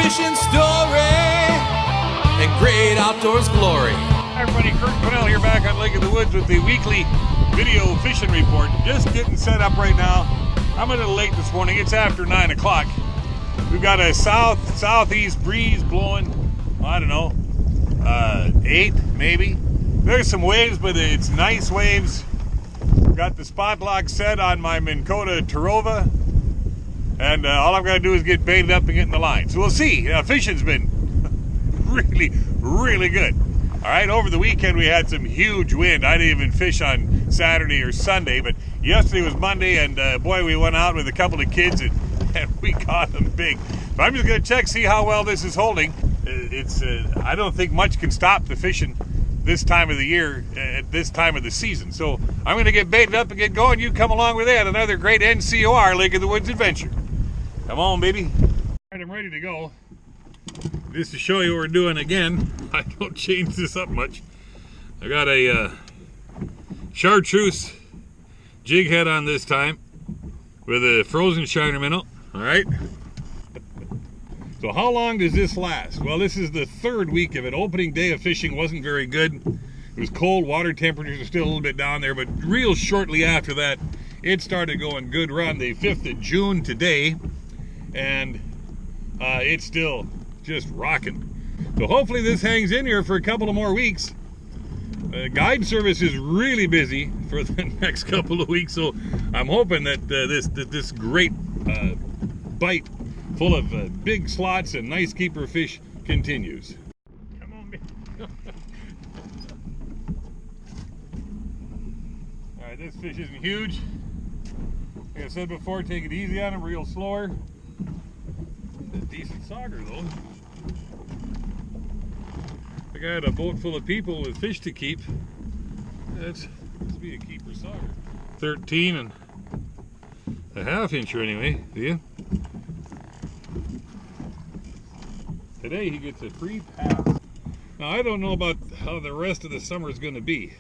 fishing story and great outdoors glory. Hi everybody, Kurt Quinnell here back on Lake of the Woods with the weekly video fishing report. Just getting set up right now. I'm a little late this morning. It's after 9 o'clock. We've got a southeast breeze blowing, I don't know, 8 maybe. There's some waves, but it's nice waves. Got the spot lock set on my Minn Kota Tarova, and all I've got to do is get baited up and get in the line. So we'll see. Fishing's been really good. All right, over the weekend we had some huge wind. I didn't even fish on Saturday or Sunday, but yesterday was Monday, and boy, we went out with a couple of kids and we caught them big. But I'm just going to check, see how well this is holding. I don't think much can stop the fishing this time of the year, at this time of the season. So I'm going to get baited up and get going. You come along with that. Another great NCOR Lake of the Woods adventure. Come on, baby. All right, I'm ready to go. Just to show you what we're doing again. I don't change this up much. I got a chartreuse jig head on this time with a frozen shiner minnow. All right. So how long does this last? Well, this is the third week of it. Opening day of fishing wasn't very good. It was cold, water temperatures are still a little bit down there, but real shortly after that, it started going good. We're on the 5th of June today, and it's still just rocking. So hopefully this hangs in here for a couple of more weeks. Guide service is really busy for the next couple of weeks, so I'm hoping that this great bite full of big slots and nice keeper fish continues. Come on, baby. All right, this fish isn't huge. Like I said before, take it easy on him, real slower. A decent sauger though. I got a boat full of people with fish to keep. Let's be a keeper sauger. 13 and a half incher anyway, do you? Today he gets a free pass. Now I don't know about how the rest of the summer is going to be,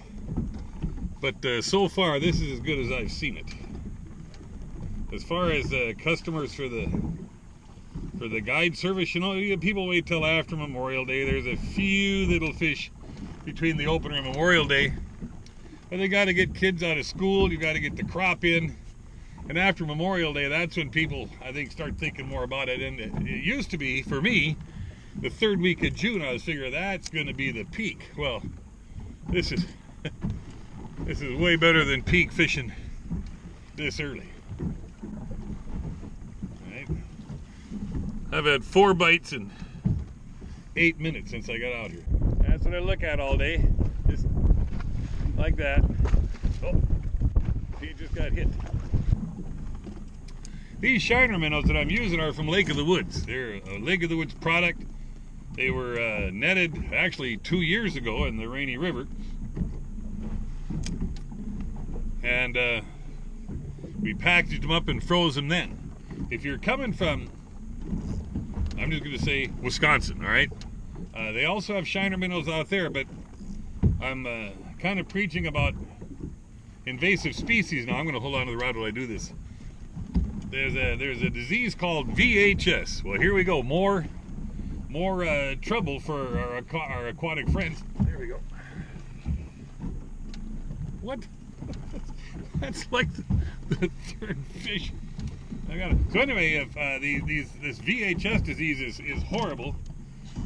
but so far this is as good as I've seen it. As far as customers for the guide service, you know, people wait till after Memorial Day. There's a few that'll fish between the opener and Memorial Day, but they got to get kids out of school. You got to get the crop in. And after Memorial Day, that's when people, I think, start thinking more about it. And it used to be, for me, the third week of June. I was figuring that's going to be the peak. Well, this is way better than peak fishing this early. All right. I've had 4 bites in 8 minutes since I got out here. That's what I look at all day, just like that. Oh, he just got hit. These shiner minnows that I'm using are from Lake of the Woods. They're a Lake of the Woods product. They were netted actually 2 years ago in the Rainy River. And we packaged them up and froze them then. If you're coming from, I'm just going to say Wisconsin, all right? They also have shiner minnows out there, but I'm kind of preaching about invasive species. Now I'm going to hold on to the rod while I do this. There's a disease called VHS. Well, here we go. More trouble for our aquatic friends. There we go. What? That's like the third fish. I got it. So anyway, if this VHS disease is horrible,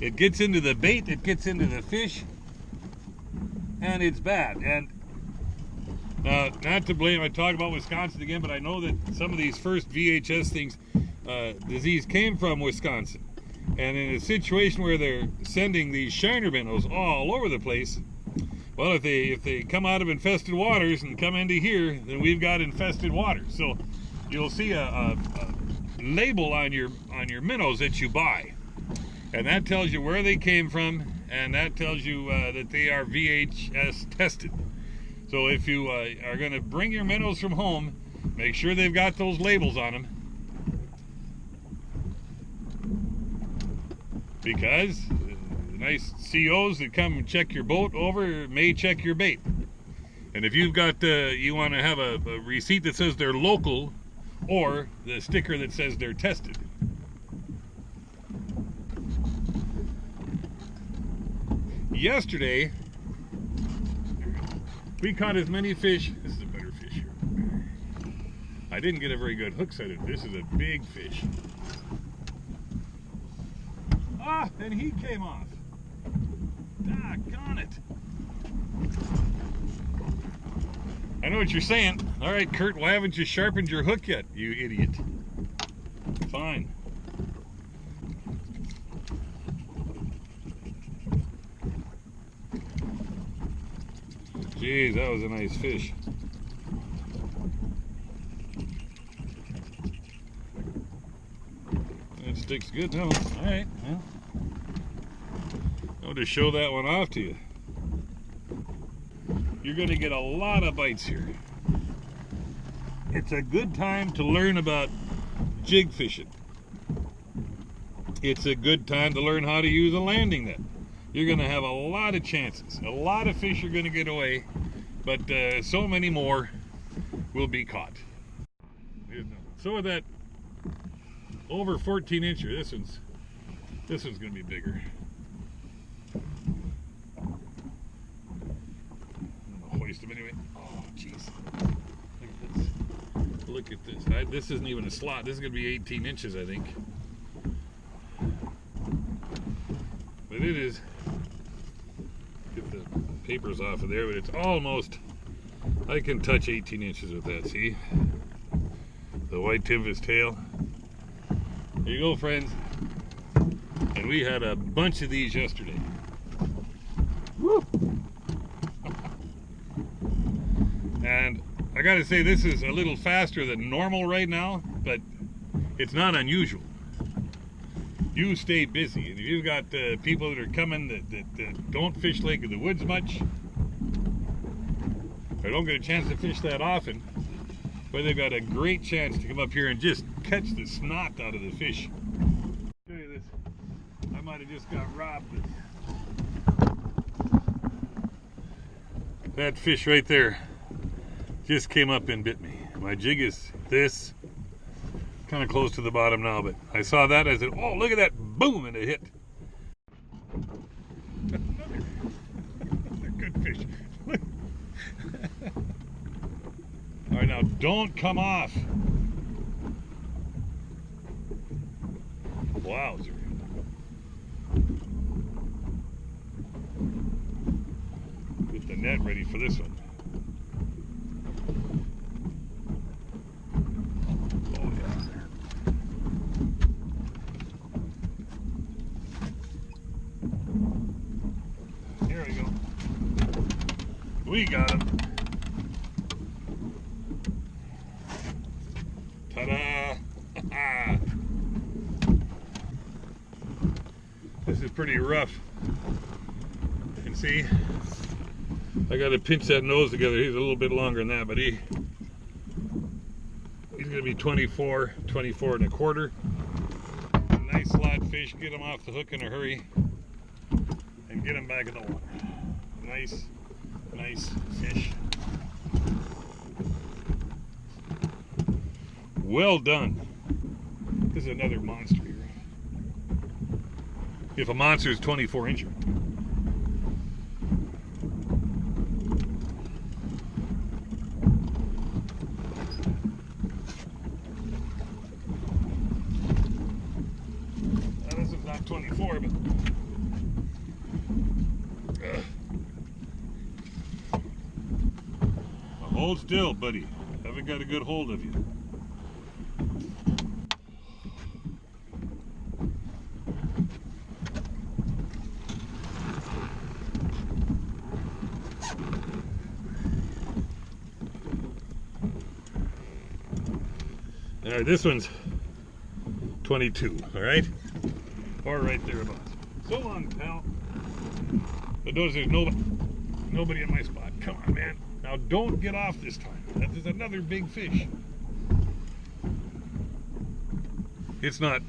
it gets into the bait, it gets into the fish, and it's bad. And not to blame, I talk about Wisconsin again, but I know that some of these first VHS things, disease came from Wisconsin. And in a situation where they're sending these shiner minnows all over the place, well, if they come out of infested waters and come into here, then we've got infested water. So you'll see a label on your minnows that you buy, and that tells you where they came from, and that tells you that they are VHS tested. So if you are going to bring your minnows from home, make sure they've got those labels on them, because nice COs that come and check your boat over may check your bait. And if you've got you want to have a receipt that says they're local, or the sticker that says they're tested. Yesterday, we caught as many fish. This is a better fish here. I didn't get a very good hook sighted. This is a big fish. Ah, and he came off. Doggone it. I know what you're saying. All right, Kurt, why haven't you sharpened your hook yet, you idiot? Fine. Jeez, that was a nice fish. It sticks good now. All right, well, I'll just show that one off to you. You're going to get a lot of bites here. It's a good time to learn about jig fishing. It's a good time to learn how to use a landing net. You're going to have a lot of chances. A lot of fish are going to get away, but so many more will be caught. So with that over 14 incher, this one's going to be bigger. Hoist him anyway. Oh, jeez. Look at this. This isn't even a slot. This is going to be 18 inches, I think. But it is. Get the papers off of there, but it's almost. I can touch 18 inches with that, see? The white tip of his tail. There you go, friends. And we had a bunch of these yesterday. Woo! And I gotta say, this is a little faster than normal right now, but it's not unusual. You stay busy, and if you've got people that are coming that don't fish Lake of the Woods much, or don't get a chance to fish that often, but they've got a great chance to come up here and just catch the snot out of the fish. I'll show you this. I might have just got robbed. That fish right there just came up and bit me. My jig is this, kind of close to the bottom now, but I saw that, I said, oh, look at that, boom, and it hit. Another good fish. All right, now don't come off. Wowzer. Get the net ready for this one. We got him. Ta-da! This is pretty rough. You can see, I got to pinch that nose together. He's a little bit longer than that, but he's going to be 24 and a quarter. Nice slot fish. Get him off the hook in a hurry and get him back in the water. Nice fish. Well done. This is another monster here. If a monster is 24 incher. Now, this is not 24, but hold still, buddy. Haven't got a good hold of you. All right, this one's 22, all right? Or right there about. So long, pal. But notice there's nobody in my spot. Come on, man. Now don't get off this time. That is another big fish. It's not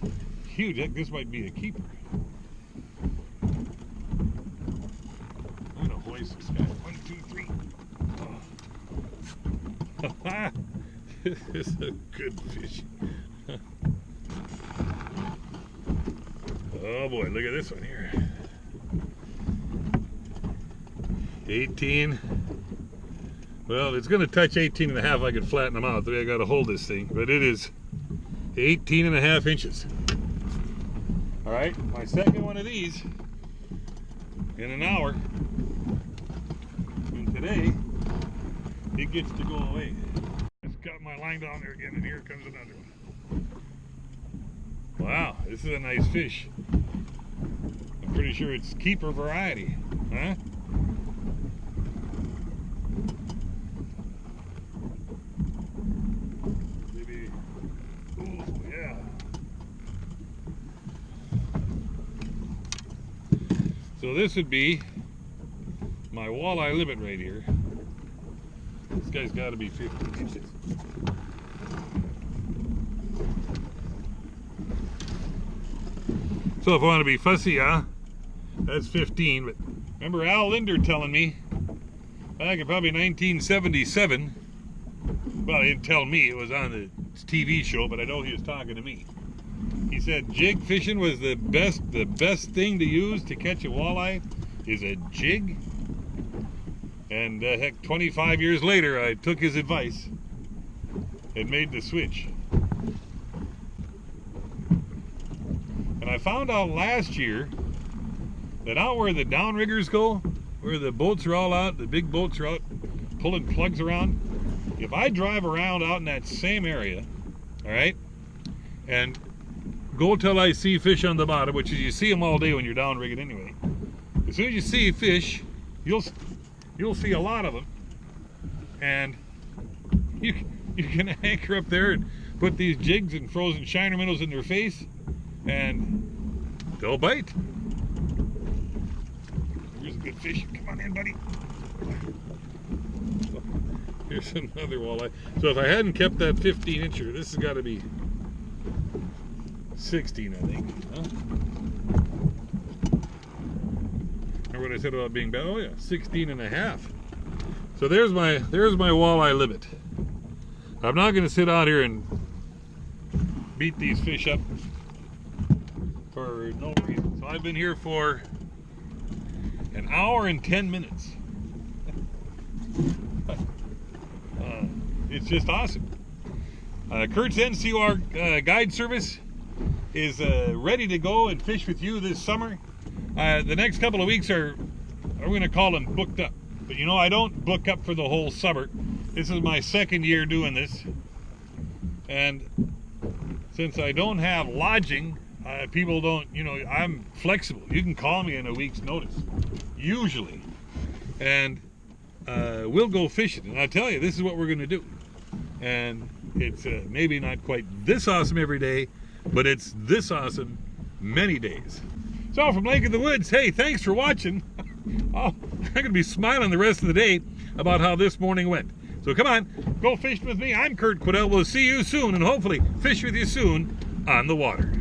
huge. This might be a keeper. I'm gonna hoist this guy. 1, 2, 3. Oh. This is a good fish. Oh boy, look at this one here. 18. Well, it's going to touch 18 and a half. I could flatten them out. The way I got to hold this thing, but it is 18 and a half inches. All right, my second one of these in an hour. And today, it gets to go away. Just got my line down there again, and here comes another one. Wow, this is a nice fish. I'm pretty sure it's keeper variety, huh? Maybe, oh yeah. So this would be my walleye limit right here. This guy's got to be 15 inches. So if I want to be fussy, that's 15. But remember Al Linder telling me back in probably 1977. Well, he didn't tell me, it was on the TV show, but I know he was talking to me. He said jig fishing was the best thing to use to catch a walleye is a jig. And heck, 25 years later, I took his advice and made the switch. And I found out last year that out where the downriggers go, where the boats are all out, the big boats are out pulling plugs around, if I drive around out in that same area, all right, and go till I see fish on the bottom, which is you see them all day when you're downrigging anyway. As soon as you see fish, you'll see a lot of them, and you can anchor up there and put these jigs and frozen shiner minnows in their face, and they'll bite. Here's a good fish. Come on in, buddy. Here's another walleye. So if I hadn't kept that 15 incher, this has got to be 16, I think. Huh? Remember what I said about being bad? Oh yeah, 16 and a half. So there's my walleye limit. I'm not going to sit out here and beat these fish up for no reason. So I've been here for an hour and 10 minutes. It's just awesome. Kurt's NCOR guide service is ready to go and fish with you this summer. The next couple of weeks are going to call them booked up. But you know, I don't book up for the whole summer. This is my second year doing this. And since I don't have lodging, people don't, you know, I'm flexible. You can call me in a week's notice, usually. And we'll go fishing. And I tell you, this is what we're going to do. And it's maybe not quite this awesome every day, but it's this awesome many days. So from Lake in the Woods, hey, thanks for watching. Oh, I'm going to be smiling the rest of the day about how this morning went. So come on, go fishing with me. I'm Kurt Quiddell. We'll see you soon, and hopefully fish with you soon on the water.